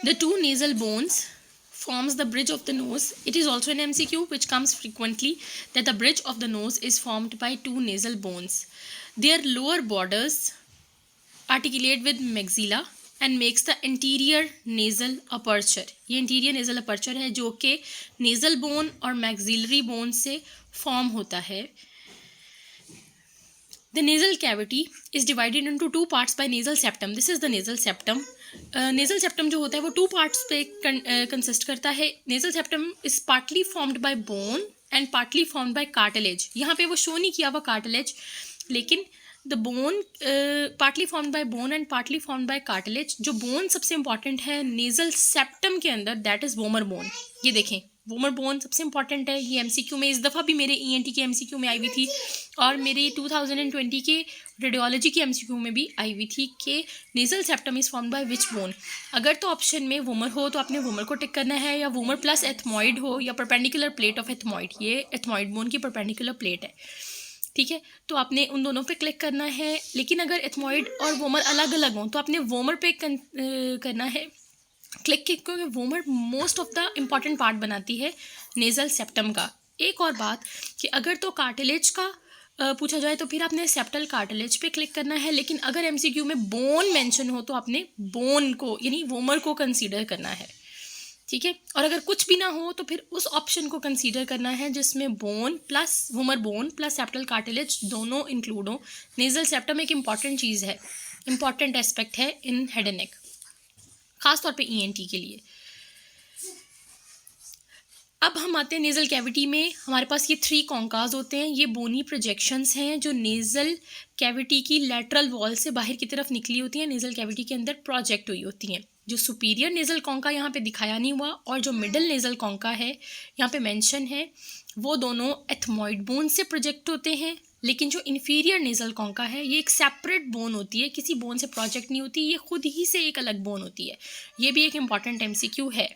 The two nasal bones forms the bridge of the nose. It is also an MCQ which comes frequently, that the bridge of the nose is formed by two nasal bones. Their lower borders articulate with maxilla and makes the anterior nasal aperture. ये anterior nasal aperture है जो कि nasal bone और maxillary bone से form होता है. The nasal cavity is divided into two parts by nasal septum. This is the nasal septum. Nasal septum जो होता है वो two parts पे consist करता है. Nasal septum is partly formed by bone and partly formed by cartilage. यहाँ पे वो show नहीं किया हुआ cartilage, लेकिन the bone partly formed by bone and partly formed by cartilage. जो bone सबसे important है nasal septum के अंदर, that is vomer bone. ये देखें, वोमर बोन सबसे इंपॉर्टेंट है. ये एमसीक्यू में इस दफ़ा भी मेरे ईएनटी के एमसीक्यू में आई हुई थी और मेरे 2020 के रेडियोलॉजी के एमसीक्यू में भी आई हुई थी कि nasal septum is formed by which bone. अगर तो ऑप्शन में वोमर हो तो आपने वोमर को टिक करना है, या वोमर प्लस एथमॉइड हो, या परपेंडिकुलर प्लेट ऑफ एथमॉइड. ये एथमॉइड बोन की परपेंडिकुलर प्लेट है, ठीक है. तो आपने उन दोनों पे क्लिक करना है. लेकिन अगर एथमॉइड और वोमर अलग अलग हों तो आपने वोमर पे करना है क्लिक, क्योंकि vomer most of the important part बनाती है नेज़ल सेप्टम का. एक और बात कि अगर तो कार्टिलेज का पूछा जाए तो फिर आपने सेप्टल कार्टिलेज पे क्लिक करना है. लेकिन अगर एमसीक्यू में बोन मेंशन हो तो आपने बोन को यानी वोमर को कंसीडर करना है, ठीक है. और अगर कुछ भी ना हो तो फिर उस ऑप्शन को कंसीडर करना है जिसमें bone plus vomer bone plus septal cartilage दोनों इंक्लूड हो. नेज़ल सेप्टम एक इम्पॉर्टेंट चीज़ है, इम्पॉर्टेंट एस्पेक्ट है इन हेड एंड नेक, खास तौर पे ईएनटी के लिए. अब हम आते हैं नेज़ल कैविटी में. हमारे पास ये 3 कॉन्काज होते हैं. ये बोनी प्रोजेक्शंस हैं जो नेज़ल कैविटी की लैटरल वॉल से बाहर की तरफ निकली होती हैं, नेज़ल कैविटी के अंदर प्रोजेक्ट हुई होती हैं. जो सुपीरियर नेज़ल कॉन्का यहाँ पे दिखाया नहीं हुआ और जो मिडल नेज़ल कॉन्का है यहाँ पे मेंशन है, वो दोनों एथमॉइड बोन से प्रोजेक्ट होते हैं. लेकिन जो इन्फीरियर नेज़ल कॉन्का है ये एक सेपरेट बोन होती है, किसी बोन से प्रोजेक्ट नहीं होती, ये खुद ही से एक अलग बोन होती है. ये भी एक इम्पॉर्टेंट एमसीक्यू है.